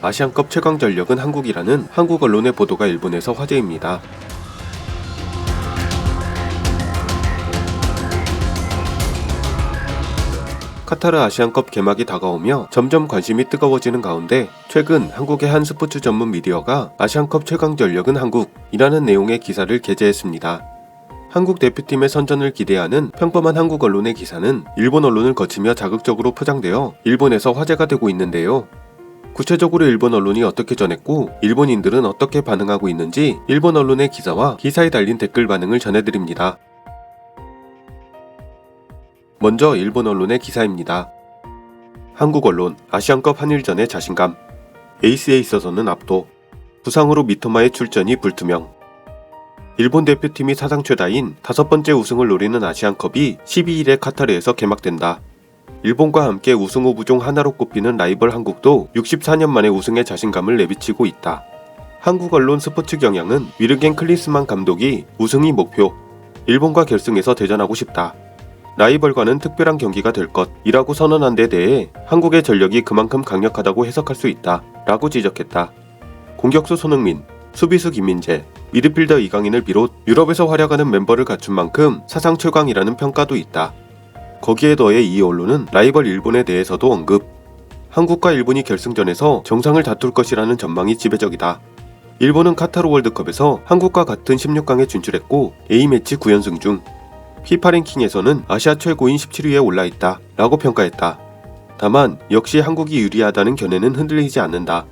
아시안컵 최강 전력은 한국이라는 한국 언론의 보도가 일본에서 화제입니다. 카타르 아시안컵 개막이 다가오며 점점 관심이 뜨거워지는 가운데 최근 한국의 한 스포츠 전문 미디어가 아시안컵 최강 전력은 한국이라는 내용의 기사를 게재했습니다. 한국 대표팀의 선전을 기대하는 평범한 한국 언론의 기사는 일본 언론을 거치며 자극적으로 포장되어 일본에서 화제가 되고 있는데요. 구체적으로 일본 언론이 어떻게 전했고 일본인들은 어떻게 반응하고 있는지 일본 언론의 기사와 기사에 달린 댓글 반응을 전해드립니다. 먼저 일본 언론의 기사입니다. 한국 언론, 아시안컵 한일전의 자신감. 에이스에 있어서는 압도. 부상으로 미토마의 출전이 불투명. 일본 대표팀이 사상 최다인 5번째 우승을 노리는 아시안컵이 12일에 카타르에서 개막된다. 일본과 함께 우승 후보 중 하나로 꼽히는 라이벌 한국도 64년 만에 우승에 자신감을 내비치고 있다. 한국 언론 스포츠 경향은 위르겐 클린스만 감독이 우승이 목표, 일본과 결승에서 대전하고 싶다. 라이벌과는 특별한 경기가 될 것이라고 선언한 데 대해 한국의 전력이 그만큼 강력하다고 해석할 수 있다 라고 지적했다. 공격수 손흥민, 수비수 김민재, 미드필더 이강인을 비롯 유럽에서 활약하는 멤버를 갖춘 만큼 사상 최강이라는 평가도 있다. 거기에 더해 이 언론은 라이벌 일본에 대해서도 언급. 한국과 일본이 결승전에서 정상을 다툴 것이라는 전망이 지배적이다. 일본은 카타르 월드컵에서 한국과 같은 16강에 진출했고 A매치 9연승 중 피파 랭킹에서는 아시아 최고인 17위에 올라있다 라고 평가했다. 다만 역시 한국이 유리하다는 견해는 흔들리지 않는다.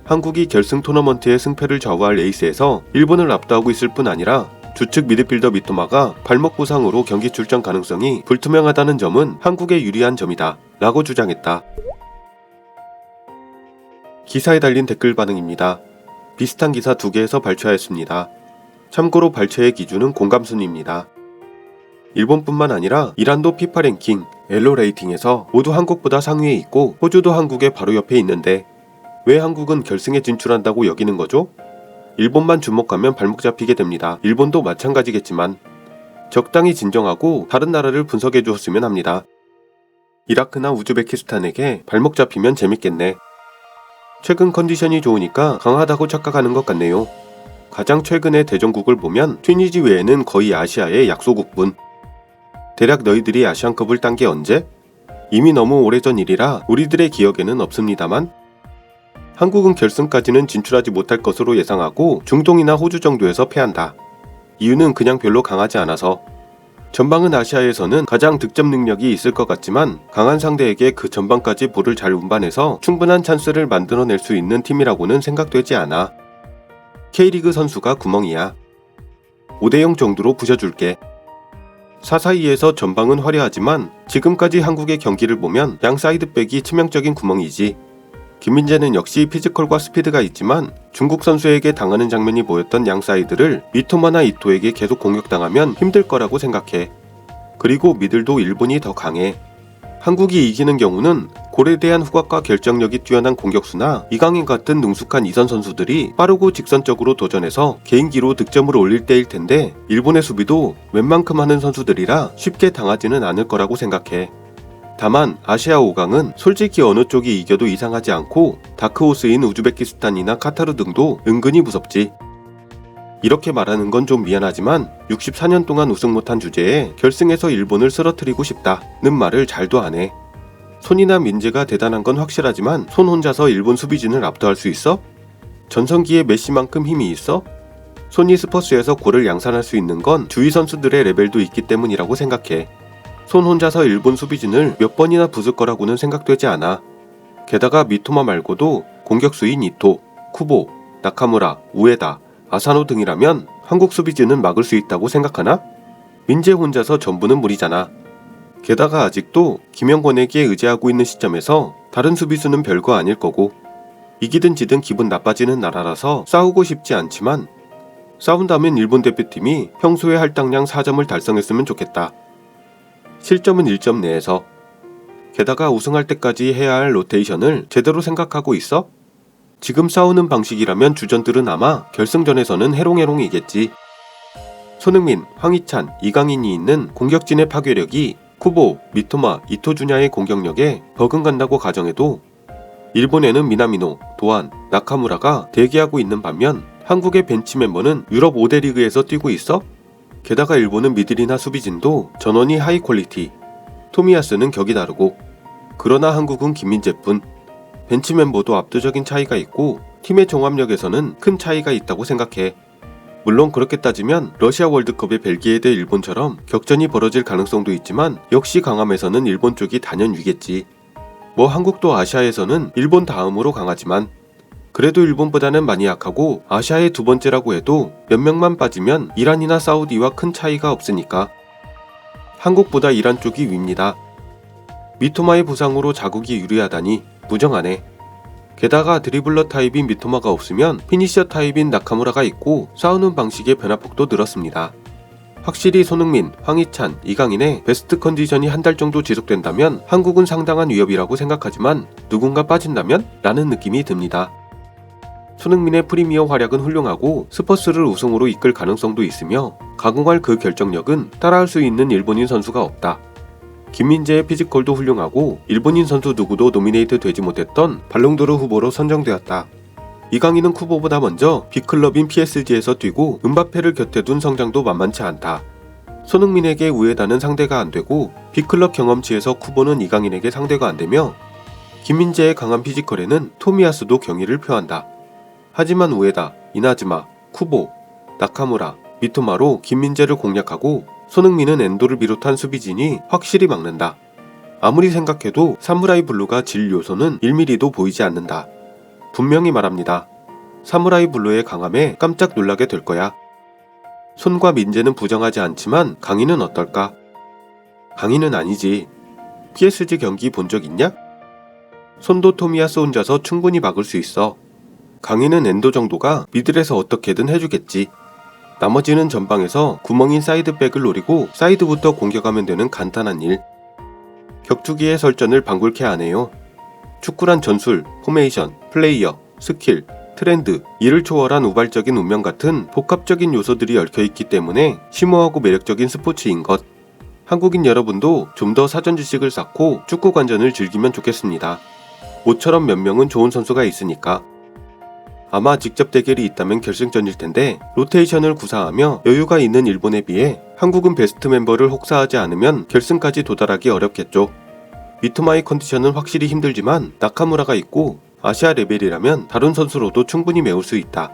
한국이 결승 토너먼트의 승패를 좌우할 레이스에서 일본을 압도하고 있을 뿐 아니라 주축 미드필더 미토마가 발목 부상으로 경기 출전 가능성이 불투명하다는 점은 한국에 유리한 점이다 라고 주장했다. 기사에 달린 댓글 반응입니다. 비슷한 기사 2개에서 발췌하였습니다. 참고로 발췌의 기준은 공감순위입니다. 일본뿐만 아니라 이란도 피파 랭킹, 엘로 레이팅에서 모두 한국보다 상위에 있고 호주도 한국의 바로 옆에 있는데 왜 한국은 결승에 진출한다고 여기는 거죠? 일본만 주목하면 발목 잡히게 됩니다. 일본도 마찬가지겠지만 적당히 진정하고 다른 나라를 분석해 주었으면 합니다. 이라크나 우즈베키스탄에게 발목 잡히면 재밌겠네. 최근 컨디션이 좋으니까 강하다고 착각하는 것 같네요. 가장 최근의 대전국을 보면 튀니지 외에는 거의 아시아의 약소국뿐. 대략 너희들이 아시안컵을 딴 게 언제? 이미 너무 오래전 일이라 우리들의 기억에는 없습니다만 한국은 결승까지는 진출하지 못할 것으로 예상하고 중동이나 호주 정도에서 패한다. 이유는 그냥 별로 강하지 않아서. 전방은 아시아에서는 가장 득점 능력이 있을 것 같지만 강한 상대에게 그 전방까지 볼을 잘 운반해서 충분한 찬스를 만들어낼 수 있는 팀이라고는 생각되지 않아. K리그 선수가 구멍이야. 5대0 정도로 부셔줄게. 4-4-2에서 전방은 화려하지만 지금까지 한국의 경기를 보면 양 사이드백이 치명적인 구멍이지. 김민재는 역시 피지컬과 스피드가 있지만 중국 선수에게 당하는 장면이 보였던 양 사이드를 미토마나 이토에게 계속 공격당하면 힘들 거라고 생각해. 그리고 미들도 일본이 더 강해. 한국이 이기는 경우는 골에 대한 후각과 결정력이 뛰어난 공격수나 이강인 같은 능숙한 이선 선수들이 빠르고 직선적으로 도전해서 개인기로 득점을 올릴 때일 텐데 일본의 수비도 웬만큼 하는 선수들이라 쉽게 당하지는 않을 거라고 생각해. 다만 아시아 5강은 솔직히 어느 쪽이 이겨도 이상하지 않고 다크호스인 우즈베키스탄이나 카타르 등도 은근히 무섭지. 이렇게 말하는 건 좀 미안하지만 64년 동안 우승 못한 주제에 결승에서 일본을 쓰러뜨리고 싶다는 말을 잘도 안 해. 손이나 민재가 대단한 건 확실하지만 손 혼자서 일본 수비진을 압도할 수 있어? 전성기에 메시만큼 힘이 있어? 손이 스퍼스에서 골을 양산할 수 있는 건 주위 선수들의 레벨도 있기 때문이라고 생각해. 손 혼자서 일본 수비진을 몇 번이나 부술 거라고는 생각되지 않아. 게다가 미토마 말고도 공격수인 이토, 쿠보, 나카무라, 우에다, 아사노 등이라면 한국 수비진은 막을 수 있다고 생각하나? 민재 혼자서 전부는 무리잖아. 게다가 아직도 김영권에게 의지하고 있는 시점에서 다른 수비수는 별거 아닐 거고 이기든 지든 기분 나빠지는 나라라서 싸우고 싶지 않지만 싸운다면 일본 대표팀이 평소에 할당량 4점을 달성했으면 좋겠다. 실점은 1점 내에서. 게다가 우승할 때까지 해야 할 로테이션을 제대로 생각하고 있어? 지금 싸우는 방식이라면 주전들은 아마 결승전에서는 해롱해롱이겠지. 손흥민, 황희찬, 이강인이 있는 공격진의 파괴력이 쿠보, 미토마, 이토 주냐의 공격력에 버금간다고 가정해도 일본에는 미나미노, 도안, 나카무라가 대기하고 있는 반면 한국의 벤치 멤버는 유럽 5대 리그에서 뛰고 있어? 게다가 일본은 미들이나 수비진도 전원이 하이 퀄리티, 토미야스는 격이 다르고, 그러나 한국은 김민재뿐. 벤치 멤버도 압도적인 차이가 있고 팀의 종합력에서는 큰 차이가 있다고 생각해. 물론 그렇게 따지면 러시아 월드컵의 벨기에 대 일본처럼 격전이 벌어질 가능성도 있지만 역시 강함에서는 일본 쪽이 단연 위겠지. 뭐 한국도 아시아에서는 일본 다음으로 강하지만 그래도 일본보다는 많이 약하고 아시아의 두 번째라고 해도 몇 명만 빠지면 이란이나 사우디와 큰 차이가 없으니까. 한국보다 이란 쪽이 위입니다. 미토마의 부상으로 자국이 유리하다니 무정하네. 게다가 드리블러 타입인 미토마가 없으면 피니셔 타입인 나카무라가 있고 싸우는 방식의 변화폭도 늘었습니다. 확실히 손흥민, 황희찬, 이강인의 베스트 컨디션이 한 달 정도 지속된다면 한국은 상당한 위협이라고 생각하지만 누군가 빠진다면? 라는 느낌이 듭니다. 손흥민의 프리미어 활약은 훌륭하고 스퍼스를 우승으로 이끌 가능성도 있으며 가공할 그 결정력은 따라할 수 있는 일본인 선수가 없다. 김민재의 피지컬도 훌륭하고 일본인 선수 누구도 노미네이트 되지 못했던 발롱도르 후보로 선정되었다. 이강인은 쿠보보다 먼저 빅클럽인 PSG에서 뛰고 음바페를 곁에 둔 성장도 만만치 않다. 손흥민에게 우에다는 상대가 안되고 빅클럽 경험치에서 쿠보는 이강인에게 상대가 안되며 김민재의 강한 피지컬에는 토미야스도 경의를 표한다. 하지만 우에다, 이나즈마, 쿠보, 나카무라, 미토마로 김민재를 공략하고 손흥민은 엔도를 비롯한 수비진이 확실히 막는다. 아무리 생각해도 사무라이 블루가 질 요소는 1mm도 보이지 않는다. 분명히 말합니다. 사무라이 블루의 강함에 깜짝 놀라게 될 거야. 손과 민재는 부정하지 않지만 강인은 어떨까? 강인은 아니지. PSG 경기 본 적 있냐? 손도 토미야스 혼자서 충분히 막을 수 있어. 강인은 엔도 정도가 미들에서 어떻게든 해주겠지. 나머지는 전방에서 구멍인 사이드백을 노리고 사이드부터 공격하면 되는 간단한 일. 격투기의 설전을 방불케 하네요. 축구란 전술, 포메이션, 플레이어, 스킬, 트렌드, 이를 초월한 우발적인 운명 같은 복합적인 요소들이 얽혀있기 때문에 심오하고 매력적인 스포츠인 것. 한국인 여러분도 좀 더 사전 지식을 쌓고 축구 관전을 즐기면 좋겠습니다. 모처럼 몇 명은 좋은 선수가 있으니까. 아마 직접 대결이 있다면 결승전일 텐데 로테이션을 구사하며 여유가 있는 일본에 비해 한국은 베스트 멤버를 혹사하지 않으면 결승까지 도달하기 어렵겠죠. 미토마의 컨디션은 확실히 힘들지만 나카무라가 있고 아시아 레벨이라면 다른 선수로도 충분히 메울 수 있다.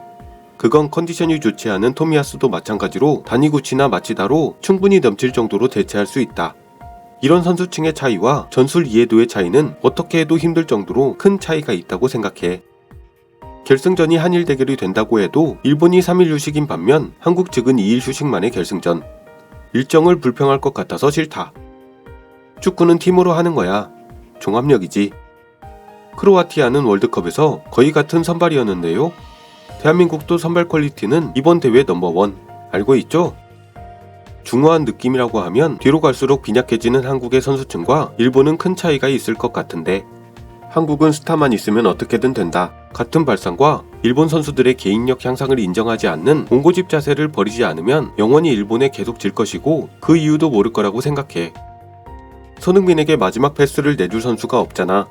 그건 컨디션이 좋지 않은 토미야스도 마찬가지로 다니구치나 마치다로 충분히 넘칠 정도로 대체할 수 있다. 이런 선수층의 차이와 전술 이해도의 차이는 어떻게 해도 힘들 정도로 큰 차이가 있다고 생각해. 결승전이 한일 대결이 된다고 해도 일본이 3일 휴식인 반면 한국 측은 2일 휴식만의 결승전. 일정을 불평할 것 같아서 싫다. 축구는 팀으로 하는 거야. 종합력이지. 크로아티아는 월드컵에서 거의 같은 선발이었는데요. 대한민국도 선발 퀄리티는 이번 대회 넘버원. 알고 있죠? 중후한 느낌이라고 하면 뒤로 갈수록 빈약해지는 한국의 선수층과 일본은 큰 차이가 있을 것 같은데 한국은 스타만 있으면 어떻게든 된다. 같은 발상과 일본 선수들의 개인력 향상을 인정하지 않는 본고집 자세를 버리지 않으면 영원히 일본에 계속 질 것이고 그 이유도 모를 거라고 생각해. 손흥민에게 마지막 패스를 내줄 선수가 없잖아.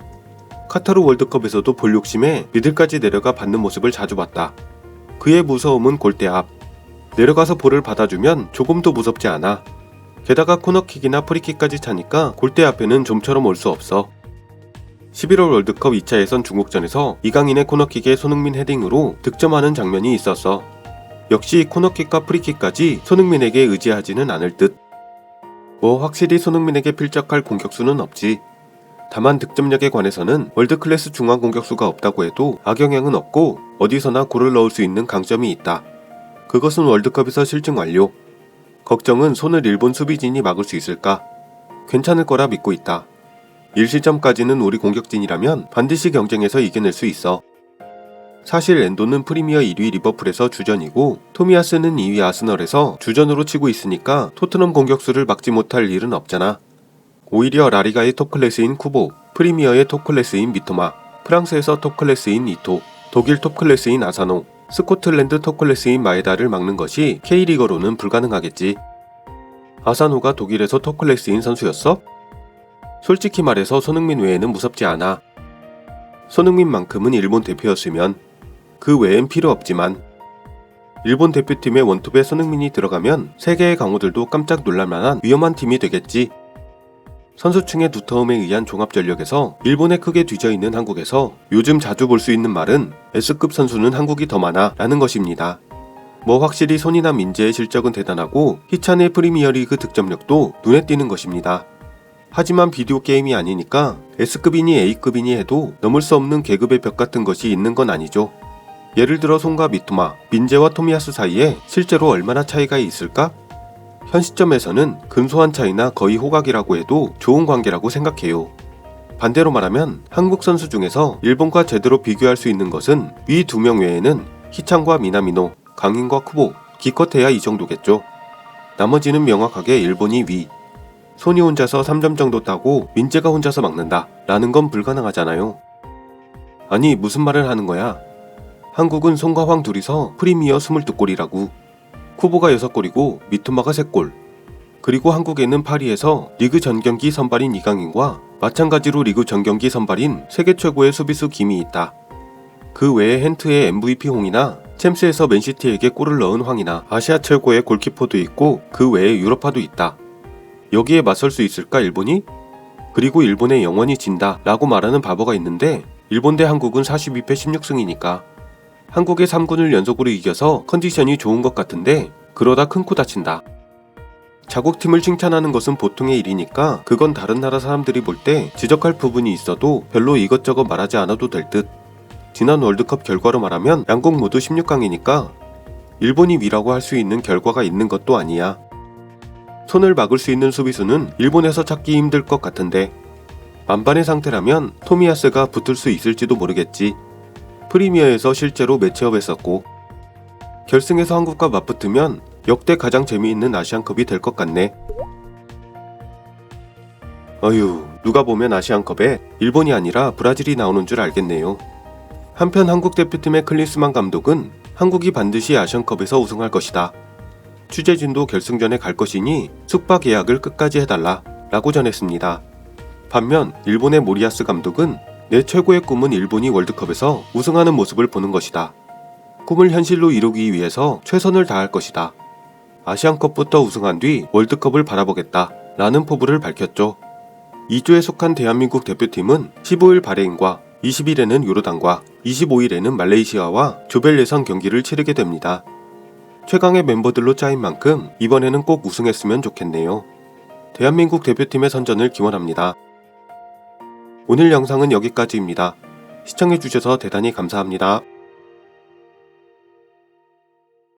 카타르 월드컵에서도 볼 욕심에 미들까지 내려가 받는 모습을 자주 봤다. 그의 무서움은 골대 앞. 내려가서 볼을 받아주면 조금도 무섭지 않아. 게다가 코너킥이나 프리킥까지 차니까 골대 앞에는 좀처럼 올 수 없어. 11월 월드컵 2차 예선 중국전에서 이강인의 코너킥에 손흥민 헤딩으로 득점하는 장면이 있었어. 역시 코너킥과 프리킥까지 손흥민에게 의지하지는 않을 듯. 뭐 확실히 손흥민에게 필적할 공격수는 없지. 다만 득점력에 관해서는 월드클래스 중앙 공격수가 없다고 해도 악영향은 없고 어디서나 골을 넣을 수 있는 강점이 있다. 그것은 월드컵에서 실증 완료. 걱정은 손을 일본 수비진이 막을 수 있을까? 괜찮을 거라 믿고 있다. 일시점까지는 우리 공격진이라면 반드시 경쟁에서 이겨낼 수 있어. 사실 엔도는 프리미어 1위 리버풀에서 주전이고 토미야스는 2위 아스널에서 주전으로 치고 있으니까 토트넘 공격수를 막지 못할 일은 없잖아. 오히려 라리가의 톱클래스인 쿠보, 프리미어의 톱클래스인 미토마, 프랑스에서 톱클래스인 이토, 독일 톱클래스인 아사노, 스코틀랜드 톱클래스인 마에다를 막는 것이 K리거로는 불가능하겠지. 아사노가 독일에서 톱클래스인 선수였어? 솔직히 말해서 손흥민 외에는 무섭지 않아. 손흥민만큼은 일본 대표였으면 그 외엔 필요 없지만 일본 대표팀의 원톱에 손흥민이 들어가면 세계의 강호들도 깜짝 놀랄만한 위험한 팀이 되겠지. 선수층의 두터움에 의한 종합전력에서 일본에 크게 뒤져있는 한국에서 요즘 자주 볼 수 있는 말은 S급 선수는 한국이 더 많아 라는 것입니다. 뭐 확실히 손이나 민재의 실적은 대단하고 희찬의 프리미어리그 득점력도 눈에 띄는 것입니다. 하지만 비디오 게임이 아니니까 S급이니 A급이니 해도 넘을 수 없는 계급의 벽 같은 것이 있는 건 아니죠. 예를 들어 손과 미토마, 민재와 토미야스 사이에 실제로 얼마나 차이가 있을까? 현 시점에서는 근소한 차이나 거의 호각이라고 해도 좋은 관계라고 생각해요. 반대로 말하면 한국 선수 중에서 일본과 제대로 비교할 수 있는 것은 위 2명 외에는 희창과 미나미노, 강인과 쿠보, 기껏해야 이 정도겠죠. 나머지는 명확하게 일본이 위. 손이 혼자서 3점 정도 따고 민재가 혼자서 막는다 라는 건 불가능하잖아요. 아니 무슨 말을 하는 거야. 한국은 손과 황 둘이서 프리미어 22골이라고. 쿠보가 6골이고 미토마가 3골. 그리고 한국에는 파리에서 리그 전경기 선발인 이강인과 마찬가지로 리그 전경기 선발인 세계 최고의 수비수 김이 있다. 그 외에 헨트의 MVP 홍이나 챔스에서 맨시티에게 골을 넣은 황이나 아시아 최고의 골키퍼도 있고 그 외에 유럽파도 있다. 여기에 맞설 수 있을까 일본이? 그리고 일본에 영원히 진다 라고 말하는 바보가 있는데 일본 대 한국은 42패 16승이니까 한국의 3군을 연속으로 이겨서 컨디션이 좋은 것 같은데 그러다 큰 코 다친다. 자국팀을 칭찬하는 것은 보통의 일이니까 그건 다른 나라 사람들이 볼 때 지적할 부분이 있어도 별로 이것저것 말하지 않아도 될 듯. 지난 월드컵 결과로 말하면 양국 모두 16강이니까 일본이 위라고 할 수 있는 결과가 있는 것도 아니야. 손을 막을 수 있는 수비수는 일본에서 찾기 힘들 것 같은데 만반의 상태라면 토미야스가 붙을 수 있을지도 모르겠지. 프리미어에서 실제로 매치업했었고 결승에서 한국과 맞붙으면 역대 가장 재미있는 아시안컵이 될 것 같네. 어휴, 누가 보면 아시안컵에 일본이 아니라 브라질이 나오는 줄 알겠네요. 한편 한국 대표팀의 클린스만 감독은 한국이 반드시 아시안컵에서 우승할 것이다. 취재진도 결승전에 갈 것이니 숙박 예약을 끝까지 해달라 라고 전했습니다. 반면 일본의 모리야스 감독은 내 최고의 꿈은 일본이 월드컵에서 우승하는 모습을 보는 것이다. 꿈을 현실로 이루기 위해서 최선을 다할 것이다. 아시안컵부터 우승한 뒤 월드컵을 바라보겠다 라는 포부를 밝혔죠. 2조에 속한 대한민국 대표팀은 15일 바레인과 20일에는 요르단과 25일에는 말레이시아와 조별 예선 경기를 치르게 됩니다. 최강의 멤버들로 짜인 만큼 이번에는 꼭 우승했으면 좋겠네요. 대한민국 대표팀의 선전을 기원합니다. 오늘 영상은 여기까지입니다. 시청해주셔서 대단히 감사합니다.